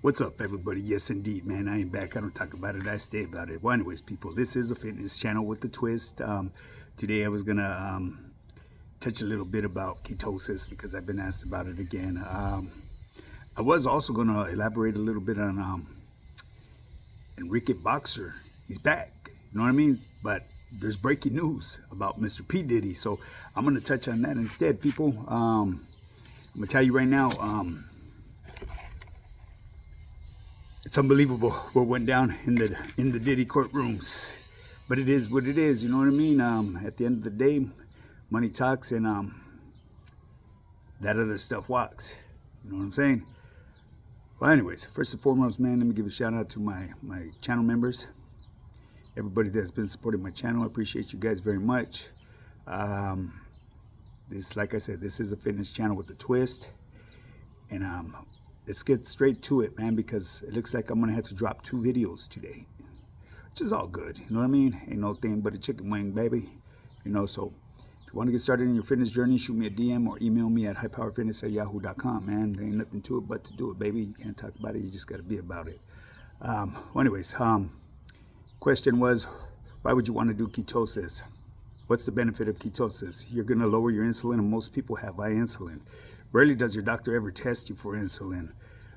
What's up, everybody? Yes, indeed, man. I ain't back. I don't talk about it. I stay about it. Well, anyways, people, this is a fitness channel with a twist. Today I was going to touch a little bit about ketosis because I've been asked about it again. I was also going to elaborate a little bit on Enrique Boxer. He's back. You know what I mean? But there's breaking news about Mr. P. Diddy. So I'm going to touch on that instead, people. I'm going to tell you right now, it's unbelievable what went down in the Diddy courtrooms, but it is what it is. You know what I mean? At the end of the day, money talks, and that other stuff walks. You know what I'm saying? Well, anyways, first and foremost, man, let me give a shout out to my channel members, everybody that's been supporting my channel. I appreciate you guys very much. This, like I said, this is a fitness channel with a twist, and let's get straight to it, man, because it looks like I'm gonna have to drop 2 videos today, which is all good. You know what I mean? Ain't no thing but a chicken wing, baby. You know, so if you want to get started in your fitness journey, shoot me a DM or email me at highpowerfitness@yahoo.com, man. There ain't nothing to it but to do it, baby. You can't talk about it, you just gotta be about it. Well, anyways, question was, why would you want to do ketosis? What's the benefit of ketosis? You're gonna lower your insulin, and most people have high insulin. Rarely does your doctor ever test you for insulin.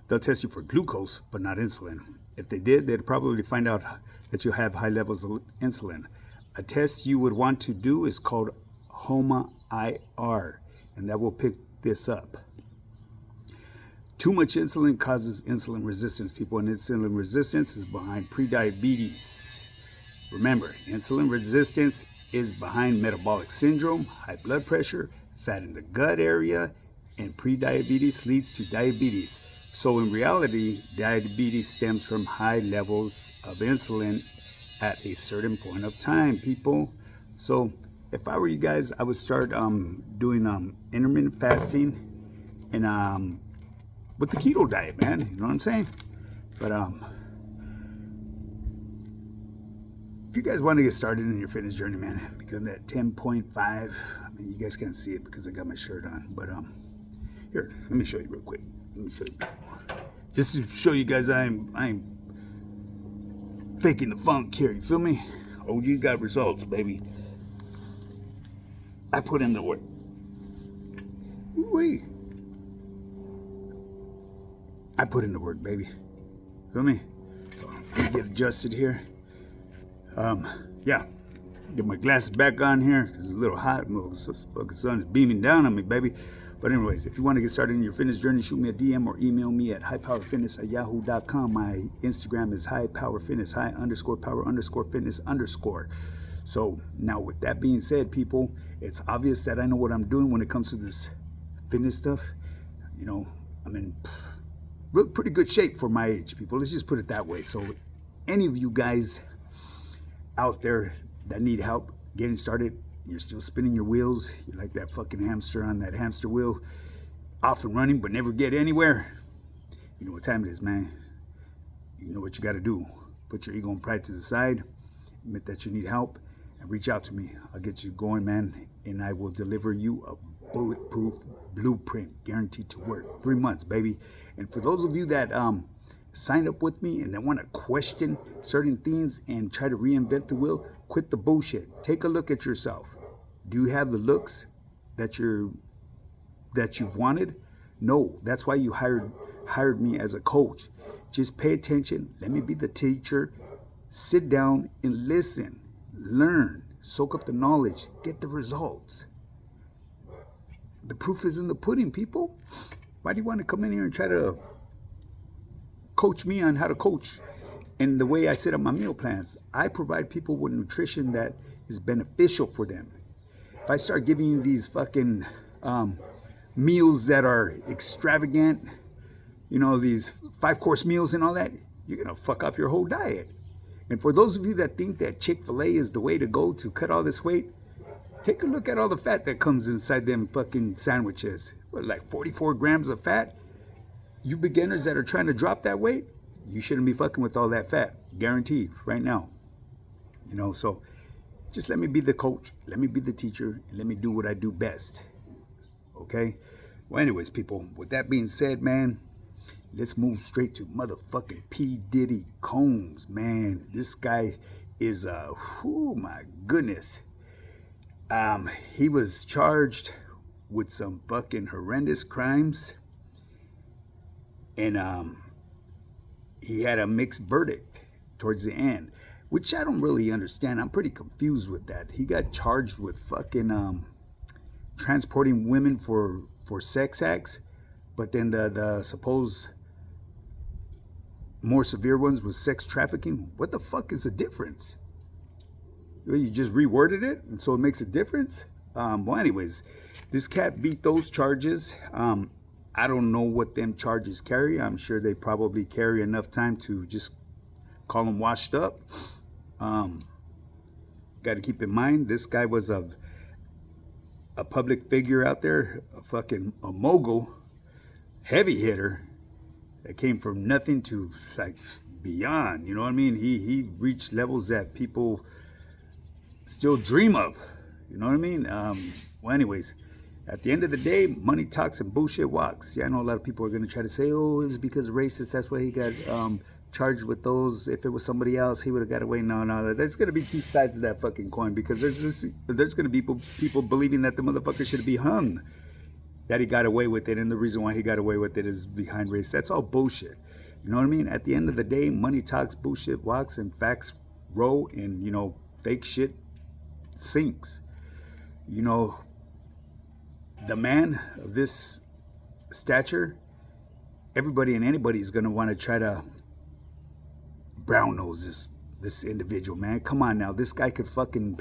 They'll test you for glucose, but not insulin. If they did, they'd probably find out that you have high levels of insulin. A test you would want to do is called HOMA-IR, and that will pick this up. Too much insulin causes insulin resistance, people, and insulin resistance is behind prediabetes. Remember, insulin resistance is behind metabolic syndrome, high blood pressure, fat in the gut area, and prediabetes leads to diabetes. So in reality, diabetes stems from high levels of insulin at a certain point of time, people. So if I were you guys, I would start doing intermittent fasting and with the keto diet, man. You know what I'm saying? But if you guys want to get started in your fitness journey, man, because that 10.5, I mean, you guys can't see it because I got my shirt on, but here, let me show you real quick. Let me show you. Just to show you guys I'm faking the funk here, you feel me? OG got results, baby. I put in the work. Wait. I put in the work, baby. Feel me? So let me get adjusted here. Yeah. Get my glasses back on here because it's a little hot. The sun is beaming down on me, baby. But anyways, if you want to get started in your fitness journey, shoot me a DM or email me at highpowerfitness@yahoo.com. My Instagram is highpowerfitness, high_power_fitness_. So now with that being said, people, it's obvious that I know what I'm doing when it comes to this fitness stuff. You know, I'm in pretty good shape for my age, people. Let's just put it that way. So any of you guys out there that need help getting started, you're still spinning your wheels, you're like that fucking hamster on that hamster wheel, off and running but never get anywhere, you know what time it is, man. You know what you got to do. Put your ego and pride to the side, admit that you need help, and reach out to me. I'll get you going, man, and I will deliver you a bulletproof blueprint guaranteed to work. 3 months, baby. And for those of you that sign up with me and they want to question certain things and try to reinvent the wheel, quit the bullshit. Take a look at yourself. Do you have the looks that you've wanted? No, that's why you hired me as a coach. Just pay attention. Let me be the teacher. Sit down and listen, learn, soak up the knowledge, get the results. The proof is in the pudding, people. Why do you want to come in here and try to coach me on how to coach and the way I set up my meal plans? I provide people with nutrition that is beneficial for them. If I start giving you these fucking meals that are extravagant, you know, these 5-course meals and all that, you're gonna fuck off your whole diet. And for those of you that think that Chick-fil-A is the way to go to cut all this weight, take a look at all the fat that comes inside them fucking sandwiches. What, like 44 grams of fat? You beginners that are trying to drop that weight, you shouldn't be fucking with all that fat. Guaranteed, right now. You know, so just let me be the coach, let me be the teacher, and let me do what I do best. Okay? Well, anyways, people, with that being said, man, let's move straight to motherfucking P. Diddy Combs, man. This guy is oh my goodness. He was charged with some fucking horrendous crimes, and he had a mixed verdict towards the end, which I don't really understand. I'm pretty confused with that. He got charged with fucking transporting women for sex acts, but then the supposed more severe ones was sex trafficking. What the fuck is the difference? You just reworded it, and so it makes a difference. Well, anyways, this cat beat those charges. I don't know what them charges carry. I'm sure they probably carry enough time to just call them washed up. Got to keep in mind, this guy was a public figure out there, a mogul, heavy hitter that came from nothing to like beyond. You know what I mean? He reached levels that people still dream of. You know what I mean? Well, anyways, at the end of the day, money talks and bullshit walks. Yeah, I know a lot of people are going to try to say, oh, it was because of racist. That's why he got charged with those. If it was somebody else, he would have got away. No. There's going to be two sides of that fucking coin, because there's going to be people believing that the motherfucker should be hung, that he got away with it, and the reason why he got away with it is behind race. That's all bullshit. You know what I mean? At the end of the day, money talks, bullshit walks, and facts roll, and, you know, fake shit sinks. You know, the man of this stature, everybody and anybody is going to want to try to brown nose this individual, man. Come on now. This guy could fucking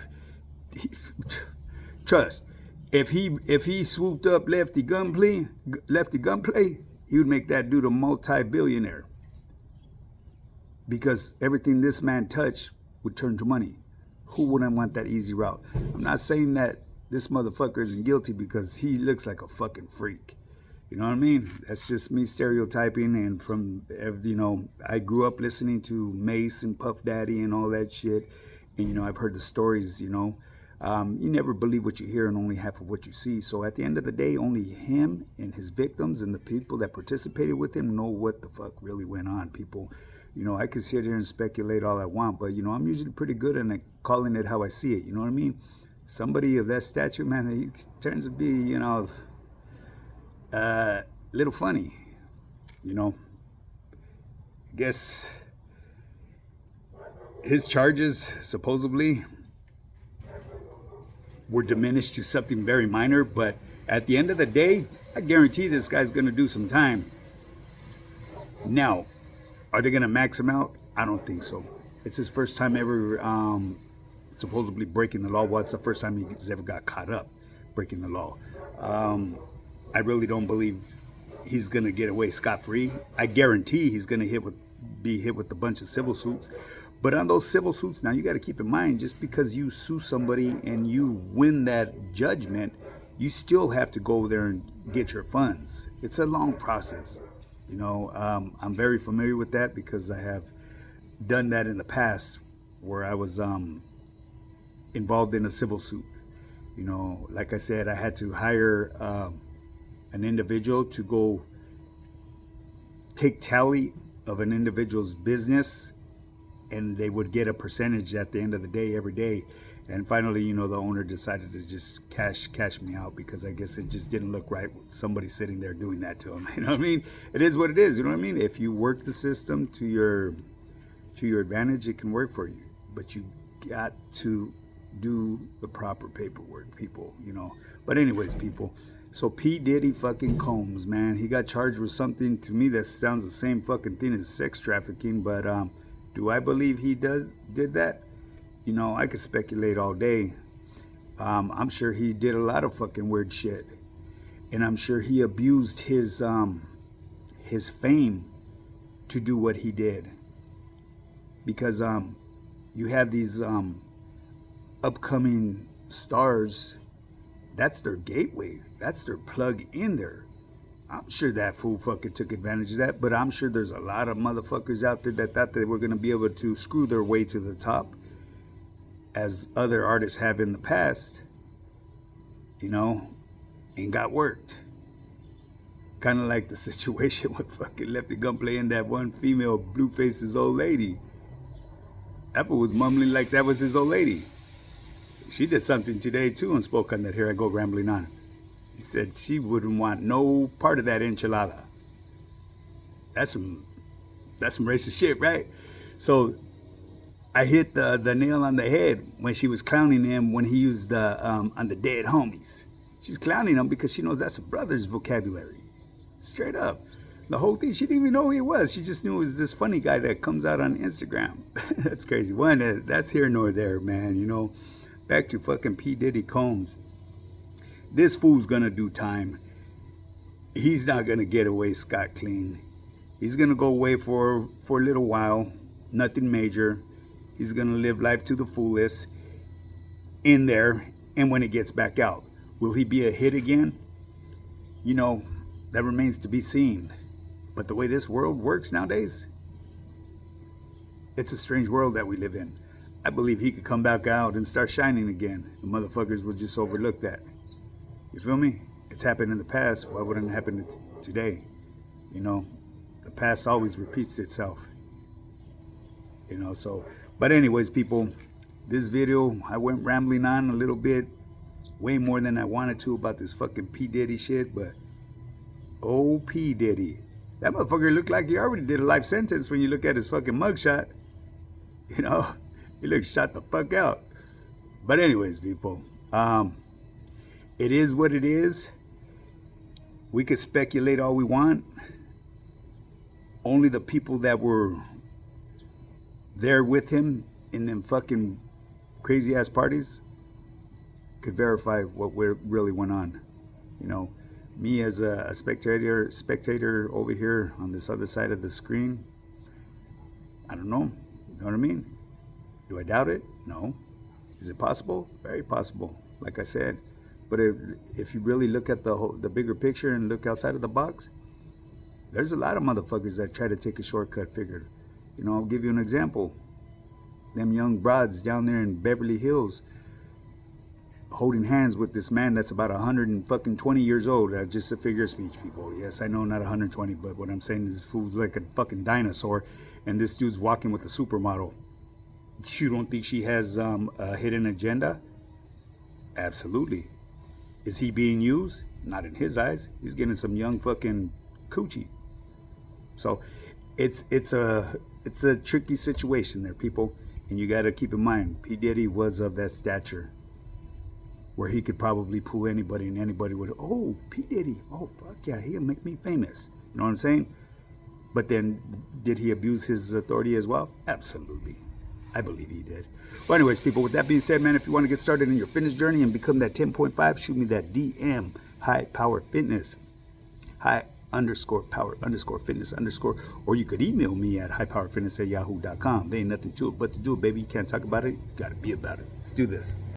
trust. If he swooped up lefty gunplay, he would make that dude a multi-billionaire, because everything this man touched would turn to money. Who wouldn't want that easy route? I'm not saying that this motherfucker isn't guilty, because he looks like a fucking freak. You know what I mean? That's just me stereotyping. And from, you know, I grew up listening to Mace and Puff Daddy and all that shit. And, you know, I've heard the stories, you know. You never believe what you hear and only half of what you see. So at the end of the day, only him and his victims and the people that participated with him know what the fuck really went on. People, you know, I could sit here and speculate all I want, but, you know, I'm usually pretty good at calling it how I see it. You know what I mean? Somebody of that stature, man, he turns to be, you know, little funny. You know, I guess his charges supposedly were diminished to something very minor, but at the end of the day, I guarantee this guy's gonna do some time. Now, are they gonna max him out? I don't think so. It's his first time ever supposedly breaking the law. Well, it's the first time he's ever got caught up breaking the law. I really don't believe he's gonna get away scot-free. I guarantee he's gonna be hit with a bunch of civil suits. But on those civil suits, now you got to keep in mind, just because you sue somebody and you win that judgment, you still have to go there and get your funds. It's a long process. You know, I'm very familiar with that, because I have done that in the past, where I was involved in a civil suit. You know, like I said, I had to hire an individual to go take tally of an individual's business, and they would get a percentage at the end of the day, every day. And finally, you know, the owner decided to just cash me out, because I guess it just didn't look right with somebody sitting there doing that to him. You know what I mean? It is what it is. You know what I mean? If you work the system to your advantage, it can work for you. But you got to do the proper paperwork, people, you know. But anyways, people, so P. Diddy fucking Combs, man, he got charged with something, to me, that sounds the same fucking thing as sex trafficking. But do I believe he did that? You know, I could speculate all day. I'm sure he did a lot of fucking weird shit, and I'm sure he abused his fame to do what he did. Because you have these upcoming stars. That's their gateway. That's their plug in there. I'm sure that fool fucking took advantage of that, but I'm sure there's a lot of motherfuckers out there that thought they were going to be able to screw their way to the top, as other artists have in the past, you know, and got worked. Kind of like the situation with fucking Lefty Gunplay and that one female Blueface's old lady. That fool was mumbling like that was his old lady. She did something today too and spoke on that. Here I go rambling on. He said she wouldn't want no part of that enchilada. That's some racist shit, right? So I hit the nail on the head when she was clowning him when he used on the dead homies. She's clowning him because she knows that's a brother's vocabulary. Straight up. The whole thing, she didn't even know who he was. She just knew it was this funny guy that comes out on Instagram. That's crazy. One, that's here nor there, man. You know, back to fucking P. Diddy Combs. This fool's gonna do time. He's not gonna get away scot clean. He's gonna go away for a little while. Nothing major. He's gonna live life to the fullest in there. And when it gets back out, will he be a hit again? You know, that remains to be seen. But the way this world works nowadays, it's a strange world that we live in. I believe he could come back out and start shining again. The motherfuckers will just overlook that. You feel me? It's happened in the past. Why wouldn't it happen today? You know, the past always repeats itself. You know, so. But anyways, people, this video, I went rambling on a little bit. Way more than I wanted to about this fucking P. Diddy shit. But, oh, P. Diddy. That motherfucker looked like he already did a life sentence when you look at his fucking mugshot. You know, he looks shot the fuck out. But anyways, people, it is what it is. We could speculate all we want. Only the people that were there with him in them fucking crazy ass parties could verify what really went on. You know, me as a spectator over here on this other side of the screen, I don't know. You know what I mean? Do I doubt it? No. Is it possible? Very possible. Like I said. But if you really look at the bigger picture and look outside of the box, there's a lot of motherfuckers that try to take a shortcut figure. You know, I'll give you an example. Them young broads down there in Beverly Hills holding hands with this man that's about 120 years old. Just a figure of speech, people. Yes, I know, not 120, but what I'm saying is this fool's like a fucking dinosaur, and this dude's walking with a supermodel. You don't think she has a hidden agenda? Absolutely. Is he being used? Not in his eyes. He's getting some young fucking coochie. So it's a tricky situation there, people, and you got to keep in mind, P. Diddy was of that stature where he could probably pull anybody and anybody would, oh, P. Diddy, oh, fuck yeah, he'll make me famous. You know what I'm saying? But then, did he abuse his authority as well? Absolutely. I believe he did. Well, anyways, people, with that being said, man, if you want to get started in your fitness journey and become that 10.5, shoot me that DM, High Power Fitness, high_power_fitness_, or you could email me at highpowerfitness@yahoo.com. There ain't nothing to it but to do it, baby. You can't talk about it, you got to be about it. Let's do this.